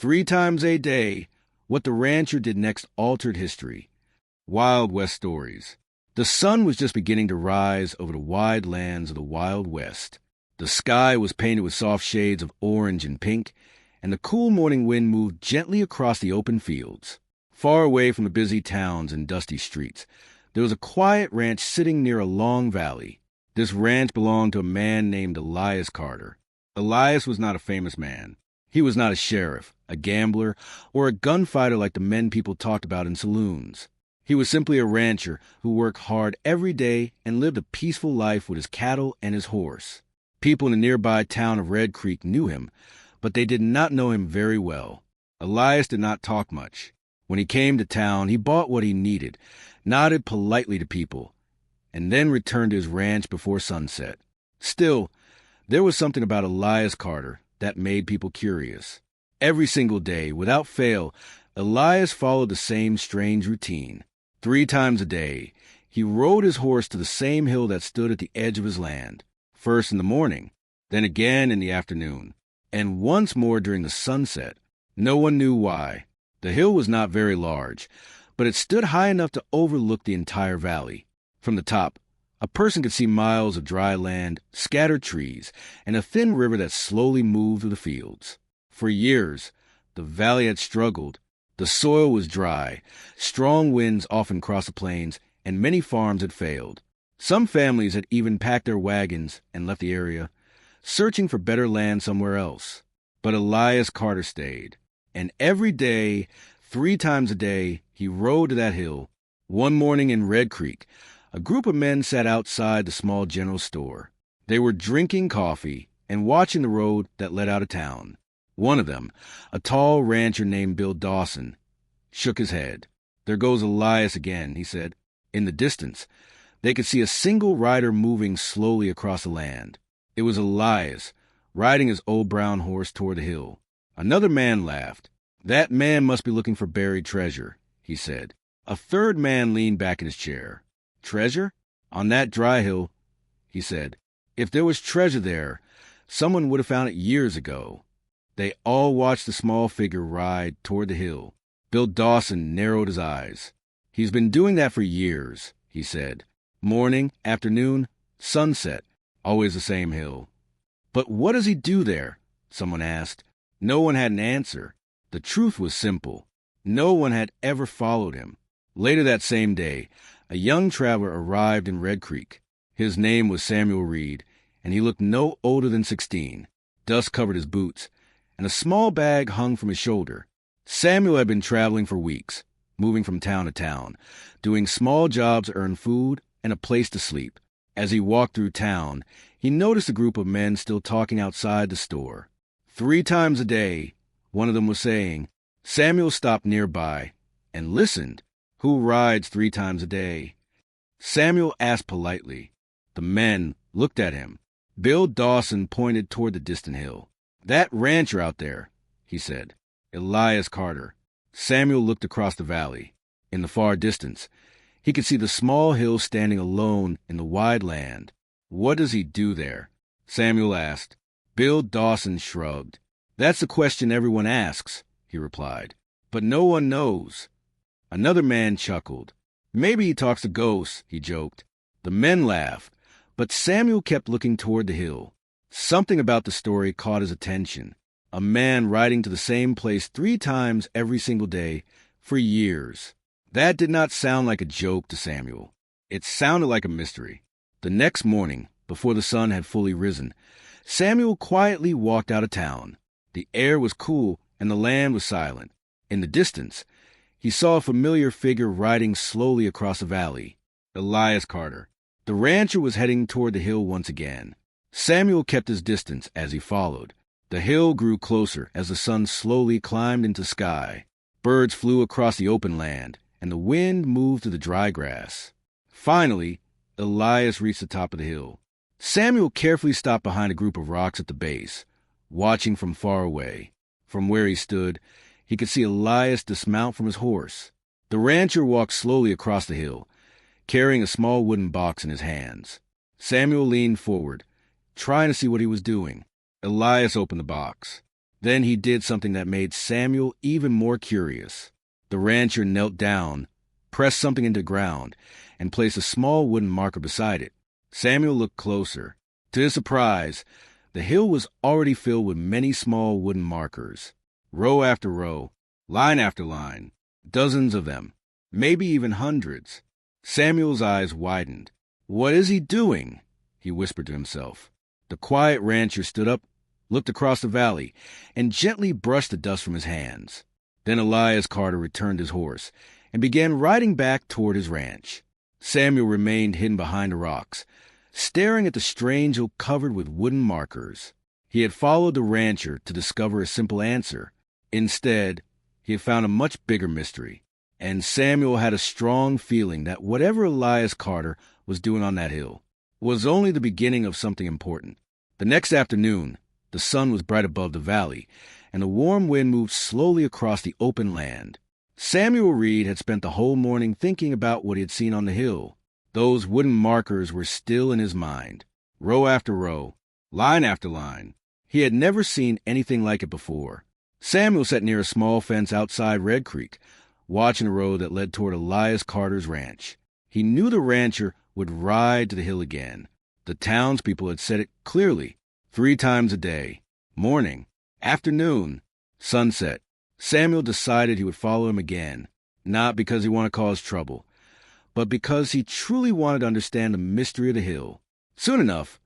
3 times a day. What the rancher did next altered history. Wild West stories. The sun was just beginning to rise over the wide lands of the Wild West. The sky was painted with soft shades of orange and pink, and the cool morning wind moved gently across the open fields. Far away from the busy towns and dusty streets, there was a quiet ranch sitting near a long valley. This ranch belonged to a man named Elias Carter. Elias was not a famous man. He was not a sheriff, a gambler, or a gunfighter like the men people talked about in saloons. He was simply a rancher who worked hard every day and lived a peaceful life with his cattle and his horse. People in the nearby town of Red Creek knew him, but they did not know him very well. Elias did not talk much. When he came to town, he bought what he needed, nodded politely to people, and then returned to his ranch before sunset. Still, there was something about Elias Carter that made people curious. Every single day, without fail, Elias followed the same strange routine. 3 times a day, he rode his horse to the same hill that stood at the edge of his land, first in the morning, then again in the afternoon, and once more during the sunset. No one knew why. The hill was not very large, but it stood high enough to overlook the entire valley. From the top, a person could see miles of dry land, scattered trees, and a thin river that slowly moved through the fields. For years, the valley had struggled. The soil was dry, strong winds often crossed the plains, and many farms had failed. Some families had even packed their wagons and left the area, searching for better land somewhere else. But Elias Carter stayed, and every day, 3 times a day, he rode to that hill. One morning in Red Creek, a group of men sat outside the small general store. They were drinking coffee and watching the road that led out of town. One of them, a tall rancher named Bill Dawson, shook his head. "There goes Elias again," he said. In the distance, they could see a single rider moving slowly across the land. It was Elias, riding his old brown horse toward the hill. Another man laughed. "That man must be looking for buried treasure," he said. A third man leaned back in his chair. "Treasure? On that dry hill," he said. "If there was treasure there, someone would have found it years ago." They all watched the small figure ride toward the hill. Bill Dawson narrowed his eyes. "He's been doing that for years," he said. "Morning, afternoon, sunset, always the same hill." "But what does he do there?" someone asked. No one had an answer. The truth was simple. No one had ever followed him. Later that same day, a young traveler arrived in Red Creek. His name was Samuel Reed, and he looked no older than 16. Dust covered his boots, and a small bag hung from his shoulder. Samuel had been traveling for weeks, moving from town to town, doing small jobs to earn food and a place to sleep. As he walked through town, he noticed a group of men still talking outside the store. 3 times a day, one of them was saying. Samuel stopped nearby and listened. "Who rides 3 times a day?" Samuel asked politely. The men looked at him. Bill Dawson pointed toward the distant hill. "That rancher out there," he said. "Elias Carter." Samuel looked across the valley. In the far distance, he could see the small hill standing alone in the wide land. "What does he do there?" Samuel asked. Bill Dawson shrugged. "That's the question everyone asks," he replied. "But no one knows." Another man chuckled. "Maybe he talks to ghosts," he joked. The men laughed, but Samuel kept looking toward the hill. Something about the story caught his attention. A man riding to the same place 3 times every single day for years. That did not sound like a joke to Samuel. It sounded like a mystery. The next morning, before the sun had fully risen, Samuel quietly walked out of town. The air was cool and the land was silent. In the distance, he saw a familiar figure riding slowly across the valley. Elias Carter. The rancher was heading toward the hill once again. Samuel kept his distance as he followed. The hill grew closer as the sun slowly climbed into the sky. Birds flew across the open land, and the wind moved through the dry grass. Finally, Elias reached the top of the hill. Samuel carefully stopped behind a group of rocks at the base, watching from far away. From where he stood, he could see Elias dismount from his horse. The rancher walked slowly across the hill, carrying a small wooden box in his hands. Samuel leaned forward, trying to see what he was doing. Elias opened the box. Then he did something that made Samuel even more curious. The rancher knelt down, pressed something into the ground, and placed a small wooden marker beside it. Samuel looked closer. To his surprise, the hill was already filled with many small wooden markers. Row after row, line after line, dozens of them, maybe even hundreds. Samuel's eyes widened. "What is he doing?" he whispered to himself. The quiet rancher stood up, looked across the valley, and gently brushed the dust from his hands. Then Elias Carter returned his horse and began riding back toward his ranch. Samuel remained hidden behind the rocks, staring at the strange hill covered with wooden markers. He had followed the rancher to discover a simple answer. Instead, he had found a much bigger mystery, and Samuel had a strong feeling that whatever Elias Carter was doing on that hill was only the beginning of something important. The next afternoon, the sun was bright above the valley, and the warm wind moved slowly across the open land. Samuel Reed had spent the whole morning thinking about what he had seen on the hill. Those wooden markers were still in his mind, row after row, line after line. He had never seen anything like it before. Samuel sat near a small fence outside Red Creek, watching the road that led toward Elias Carter's ranch. He knew the rancher would ride to the hill again. The townspeople had said it clearly, 3 times a day, morning, afternoon, sunset. Samuel decided he would follow him again, not because he wanted to cause trouble, but because he truly wanted to understand the mystery of the hill. Soon enough,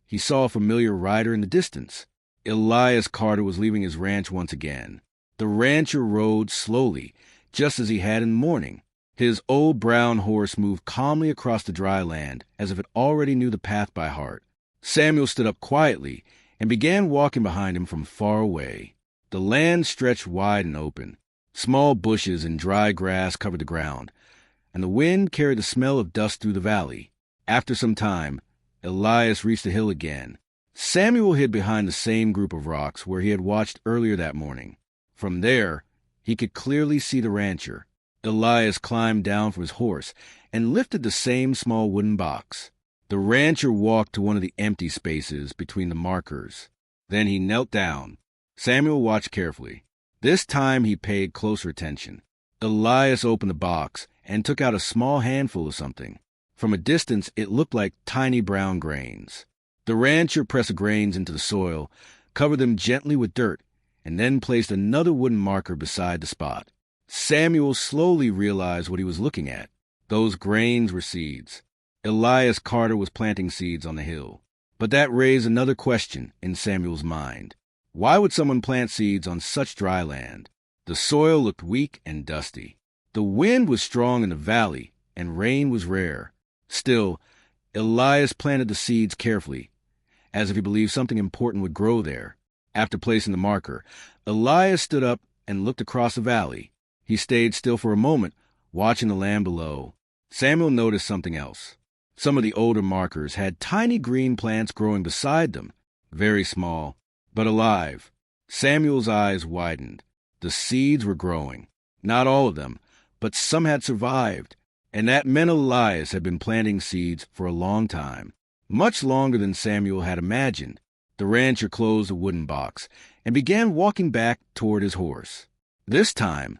he saw a familiar rider in the distance. Elias Carter was leaving his ranch once again. The rancher rode slowly, just as he had in the morning. His old brown horse moved calmly across the dry land, as if it already knew the path by heart. Samuel stood up quietly and began walking behind him from far away. The land stretched wide and open. Small bushes and dry grass covered the ground, and the wind carried the smell of dust through the valley. After some time, Elias reached the hill again. Samuel hid behind the same group of rocks where he had watched earlier that morning. From there, he could clearly see the rancher. Elias climbed down from his horse and lifted the same small wooden box. The rancher walked to one of the empty spaces between the markers. Then he knelt down. Samuel watched carefully. This time he paid closer attention. Elias opened the box and took out a small handful of something. From a distance, it looked like tiny brown grains. The rancher pressed the grains into the soil, covered them gently with dirt, and then placed another wooden marker beside the spot. Samuel slowly realized what he was looking at. Those grains were seeds. Elias Carter was planting seeds on the hill. But that raised another question in Samuel's mind. Why would someone plant seeds on such dry land? The soil looked weak and dusty. The wind was strong in the valley, and rain was rare. Still, Elias planted the seeds carefully, as if he believed something important would grow there. After placing the marker, Elias stood up and looked across the valley. He stayed still for a moment, watching the land below. Samuel noticed something else. Some of the older markers had tiny green plants growing beside them, very small, but alive. Samuel's eyes widened. The seeds were growing. Not all of them, but some had survived, and that meant Elias had been planting seeds for a long time, much longer than Samuel had imagined. The rancher closed the wooden box and began walking back toward his horse. This time,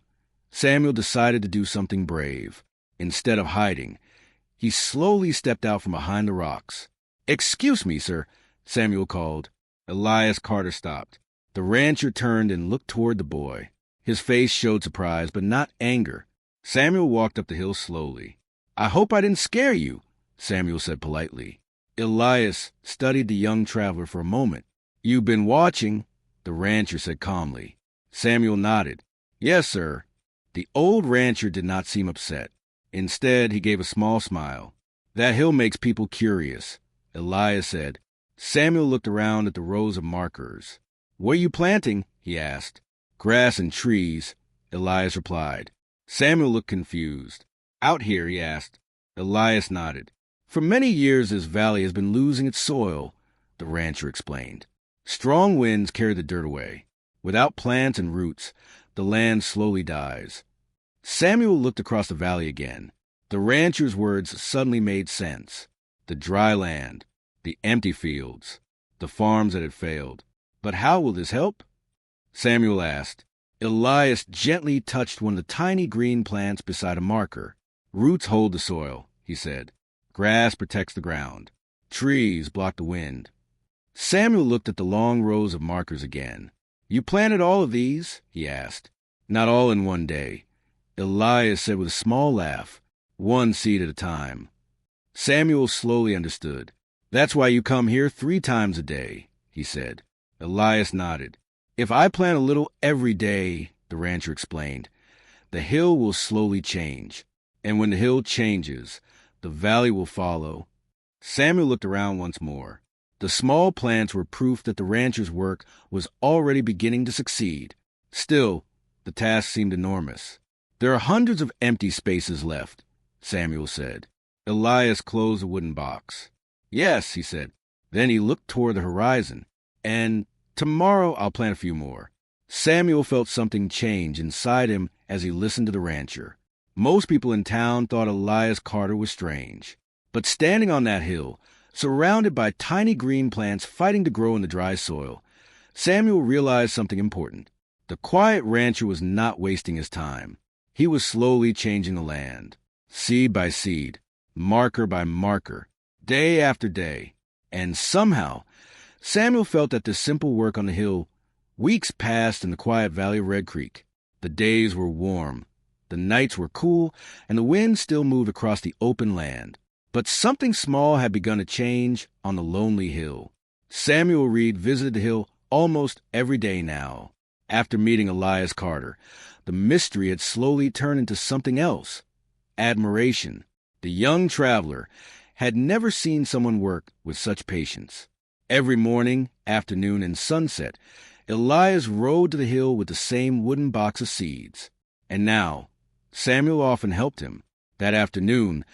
Samuel decided to do something brave. Instead of hiding, he slowly stepped out from behind the rocks. "Excuse me, sir," Samuel called. Elias Carter stopped. The rancher turned and looked toward the boy. His face showed surprise, but not anger. Samuel walked up the hill slowly. "I hope I didn't scare you," Samuel said politely. Elias studied the young traveler for a moment. "You've been watching," the rancher said calmly. Samuel nodded. "Yes, sir." The old rancher did not seem upset. Instead, he gave a small smile. "That hill makes people curious," Elias said. Samuel looked around at the rows of markers. "What are you planting?" he asked. "Grass and trees," Elias replied. Samuel looked confused. "Out here?" he asked. Elias nodded. "For many years this valley has been losing its soil," the rancher explained. "Strong winds carry the dirt away. Without plants and roots, the land slowly dies." Samuel looked across the valley again. The rancher's words suddenly made sense. The dry land, the empty fields, the farms that had failed. But how will this help? Samuel asked. Elias gently touched one of the tiny green plants beside a marker. Roots hold the soil, he said. Grass protects the ground. Trees block the wind. Samuel looked at the long rows of markers again. You planted all of these? He asked. Not all in one day. Elias said with a small laugh, one seed at a time. Samuel slowly understood. That's why you come here 3 times a day, he said. Elias nodded. If I plant a little every day, the rancher explained, the hill will slowly change. And when the hill changes, the valley will follow. Samuel looked around once more. The small plants were proof that the rancher's work was already beginning to succeed. Still, the task seemed enormous. There are hundreds of empty spaces left, Samuel said. Elias closed the wooden box. Yes, he said. Then he looked toward the horizon. And tomorrow I'll plant a few more. Samuel felt something change inside him as he listened to the rancher. Most people in town thought Elias Carter was strange. But standing on that hill, surrounded by tiny green plants fighting to grow in the dry soil, Samuel realized something important. The quiet rancher was not wasting his time. He was slowly changing the land, seed by seed, marker by marker, day after day. And somehow, Samuel felt that this simple work on the hill. Weeks passed in the quiet valley of Red Creek. The days were warm, the nights were cool, and the wind still moved across the open land. But something small had begun to change on the lonely hill. Samuel Reed visited the hill almost every day now. After meeting Elias Carter, the mystery had slowly turned into something else. Admiration. The young traveler had never seen someone work with such patience. Every morning, afternoon, and sunset, Elias rode to the hill with the same wooden box of seeds. And now, Samuel often helped him. That afternoon,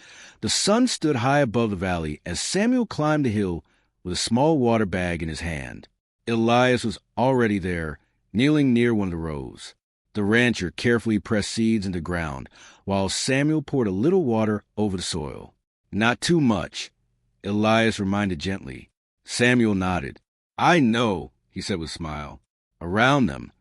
the sun stood high above the valley as Samuel climbed the hill with a small water bag in his hand. Elias was already there, kneeling near one of the rows. The rancher carefully pressed seeds into the ground, while Samuel poured a little water over the soil. Not too much, Elias reminded gently. Samuel nodded. I know, he said with a smile. Around them,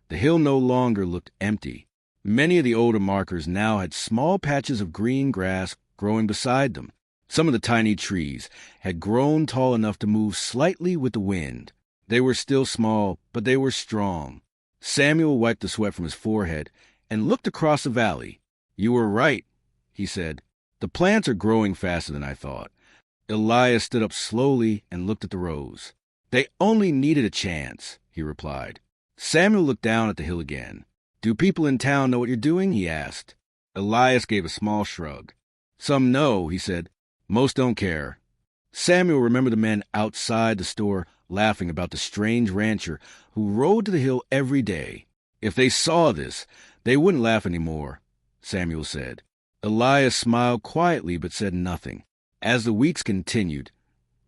the hill no longer looked empty. Many of the older markers now had small patches of green grass growing beside them. Some of the tiny trees had grown tall enough to move slightly with the wind. They were still small, but they were strong. Samuel wiped the sweat from his forehead and looked across the valley. You were right, he said. The plants are growing faster than I thought. Elias stood up slowly and looked at the rows. They only needed a chance, he replied. Samuel looked down at the hill again. Do people in town know what you're doing? He asked. Elias gave a small shrug. Some know, he said. Most don't care. Samuel remembered the men outside the store laughing about the strange rancher who rode to the hill every day. If they saw this, they wouldn't laugh anymore, Samuel said. Elias smiled quietly but said nothing. As the weeks continued,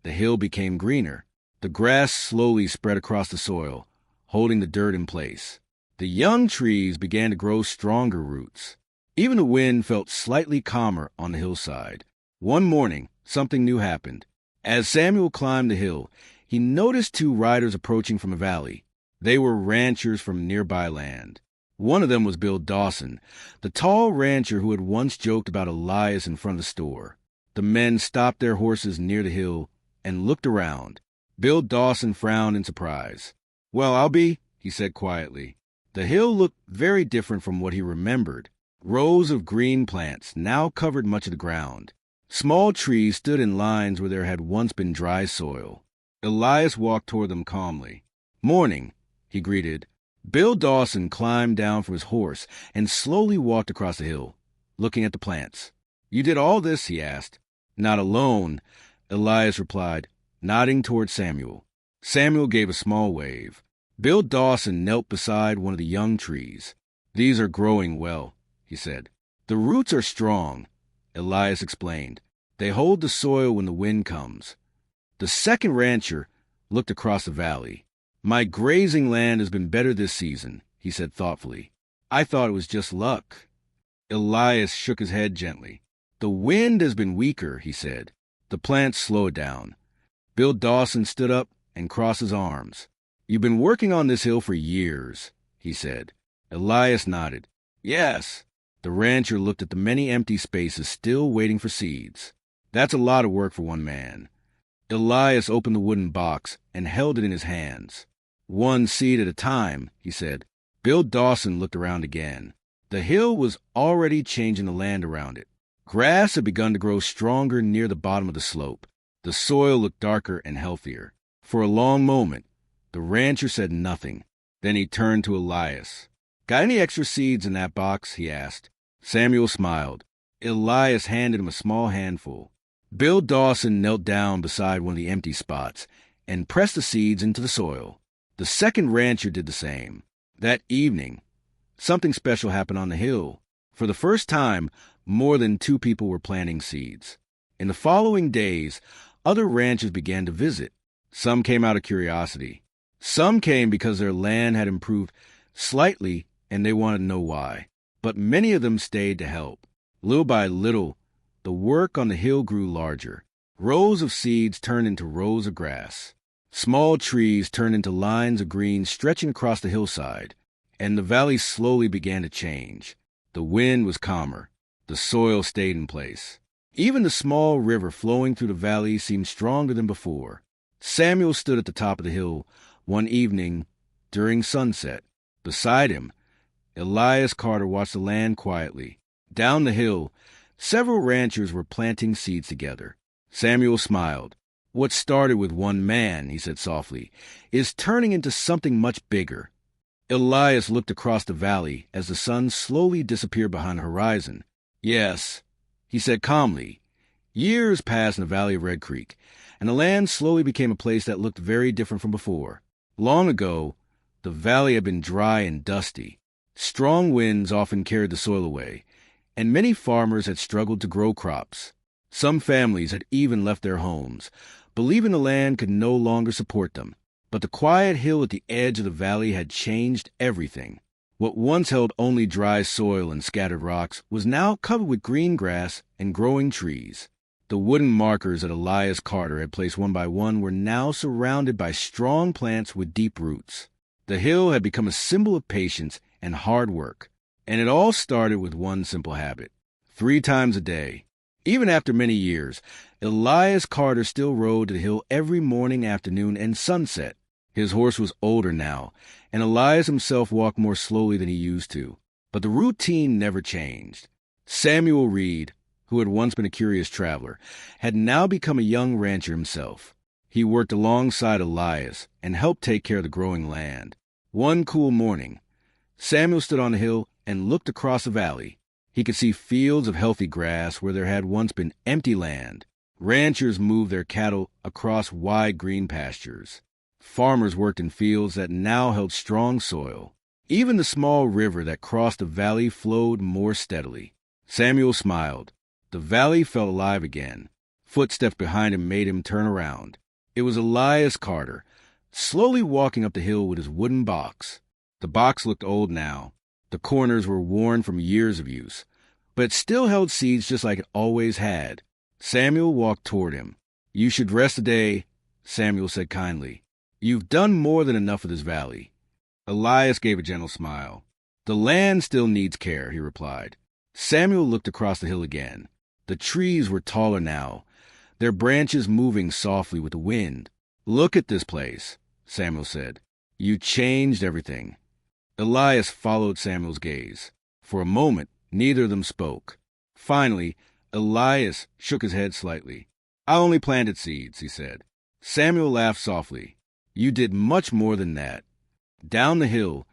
the hill became greener. The grass slowly spread across the soil, holding the dirt in place. The young trees began to grow stronger roots. Even the wind felt slightly calmer on the hillside. One morning, something new happened. As Samuel climbed the hill, he noticed 2 riders approaching from a valley. They were ranchers from nearby land. One of them was Bill Dawson, the tall rancher who had once joked about Elias in front of the store. The men stopped their horses near the hill and looked around. Bill Dawson frowned in surprise. Well, I'll be, he said quietly. The hill looked very different from what he remembered. Rows of green plants now covered much of the ground. Small trees stood in lines where there had once been dry soil. Elias walked toward them calmly. Morning, he greeted. Bill Dawson climbed down from his horse and slowly walked across the hill, looking at the plants. You did all this? He asked. Not alone, Elias replied, nodding toward Samuel. Samuel gave a small wave. Bill Dawson knelt beside one of the young trees. These are growing well, he said. The roots are strong, Elias explained. They hold the soil when the wind comes. The second rancher looked across the valley. My grazing land has been better this season, he said thoughtfully. I thought it was just luck. Elias shook his head gently. The wind has been weaker, he said. The plants slowed down. Bill Dawson stood up and crossed his arms. "You've been working on this hill for years," he said. Elias nodded. "Yes." The rancher looked at the many empty spaces still waiting for seeds. "That's a lot of work for one man." Elias opened the wooden box and held it in his hands. "One seed at a time," he said. Bill Dawson looked around again. The hill was already changing the land around it. Grass had begun to grow stronger near the bottom of the slope. The soil looked darker and healthier. For a long moment, the rancher said nothing. Then he turned to Elias. "Got any extra seeds in that box?" he asked. Samuel smiled. Elias handed him a small handful. Bill Dawson knelt down beside one of the empty spots and pressed the seeds into the soil. The second rancher did the same. That evening, something special happened on the hill. For the first time, more than 2 people were planting seeds. In the following days, other ranchers began to visit. Some came out of curiosity. Some came because their land had improved slightly and they wanted to know why. But many of them stayed to help. Little by little, the work on the hill grew larger. Rows of seeds turned into rows of grass. Small trees turned into lines of green stretching across the hillside, and the valley slowly began to change. The wind was calmer. The soil stayed in place. Even the small river flowing through the valley seemed stronger than before. Samuel stood at the top of the hill one evening during sunset. Beside him, Elias Carter watched the land quietly. Down the hill, several ranchers were planting seeds together. Samuel smiled. "What started with one man," he said softly, "is turning into something much bigger." Elias looked across the valley as the sun slowly disappeared behind the horizon. "Yes," he said calmly. Years passed in the valley of Red Creek, and the land slowly became a place that looked very different from before. Long ago, the valley had been dry and dusty. Strong winds often carried the soil away, and many farmers had struggled to grow crops. Some families had even left their homes, believing the land could no longer support them. But the quiet hill at the edge of the valley had changed everything. What once held only dry soil and scattered rocks was now covered with green grass and growing trees. The wooden markers that Elias Carter had placed one by one were now surrounded by strong plants with deep roots. The hill had become a symbol of patience and hard work, and it all started with one simple habit: 3 times a day. Even after many years, Elias Carter still rode to the hill every morning, afternoon, and sunset. His horse was older now, and Elias himself walked more slowly than he used to. But the routine never changed. Samuel Reed, who had once been a curious traveler, had now become a young rancher himself. He worked alongside Elias and helped take care of the growing land. One cool morning, Samuel stood on the hill and looked across the valley. He could see fields of healthy grass where there had once been empty land. Ranchers moved their cattle across wide green pastures. Farmers worked in fields that now held strong soil. Even the small river that crossed the valley flowed more steadily. Samuel smiled. The valley felt alive again. Footsteps behind him made him turn around. It was Elias Carter, slowly walking up the hill with his wooden box. The box looked old now. The corners were worn from years of use, but it still held seeds just like it always had. Samuel walked toward him. "You should rest today," Samuel said kindly. "You've done more than enough of this valley." Elias gave a gentle smile. "The land still needs care," he replied. Samuel looked across the hill again. The trees were taller now, their branches moving softly with the wind. "Look at this place," Samuel said. "You changed everything." Elias followed Samuel's gaze. For a moment, neither of them spoke. Finally, Elias shook his head slightly. "I only planted seeds," he said. Samuel laughed softly. "You did much more than that." Down the hill,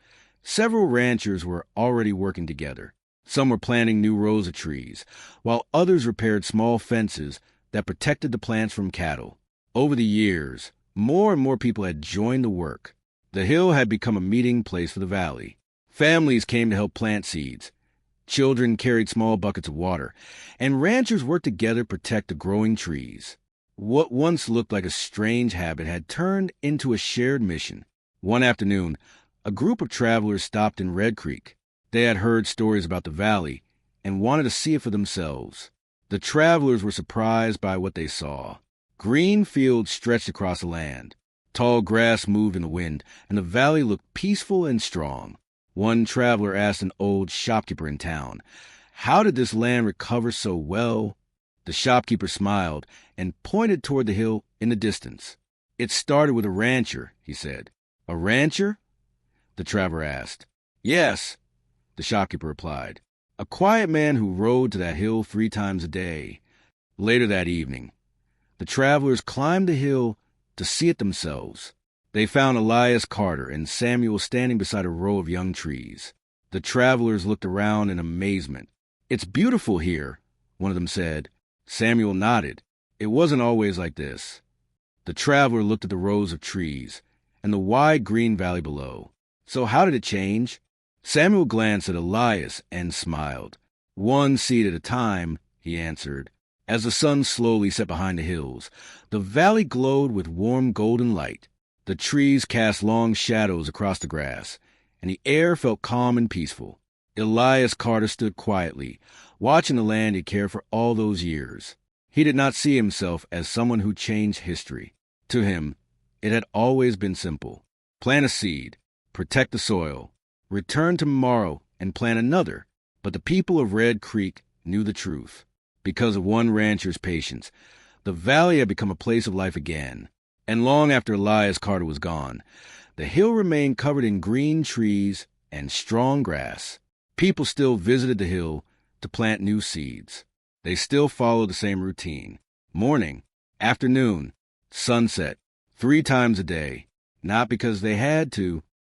several ranchers were already working together. Some were planting new rows of trees, while others repaired small fences that protected the plants from cattle. Over the years, more and more people had joined the work. The hill had become a meeting place for the valley. Families came to help plant seeds. Children carried small buckets of water, and ranchers worked together to protect the growing trees. What once looked like a strange habit had turned into a shared mission. One afternoon, a group of travelers stopped in Red Creek. They had heard stories about the valley and wanted to see it for themselves. The travelers were surprised by what they saw. Green fields stretched across the land. Tall grass moved in the wind, and the valley looked peaceful and strong. One traveler asked an old shopkeeper in town, "How did this land recover so well?" The shopkeeper smiled and pointed toward the hill in the distance. "It started with a rancher," he said. "A rancher?" the traveler asked. "Yes," the shopkeeper replied. "A quiet man who rode to that hill 3 times a day." Later that evening, the travelers climbed the hill to see it themselves. They found Elias Carter and Samuel standing beside a row of young trees. The travelers looked around in amazement. "It's beautiful here," one of them said. Samuel nodded. "It wasn't always like this." The traveler looked at the rows of trees and the wide green valley below. "So how did it change?" Samuel glanced at Elias and smiled. "One seed at a time," he answered. As the sun slowly set behind the hills, the valley glowed with warm golden light. The trees cast long shadows across the grass, and the air felt calm and peaceful. Elias Carter stood quietly, watching the land he cared for all those years. He did not see himself as someone who changed history. To him, it had always been simple. Plant a seed, protect the soil, return tomorrow and plant another. But the people of Red Creek knew the truth. Because of one rancher's patience, the valley had become a place of life again. And long after Elias Carter was gone, the hill remained covered in green trees and strong grass. People still visited the hill to plant new seeds. They still followed the same routine. Morning, afternoon, sunset, 3 times a day. Not because they had to,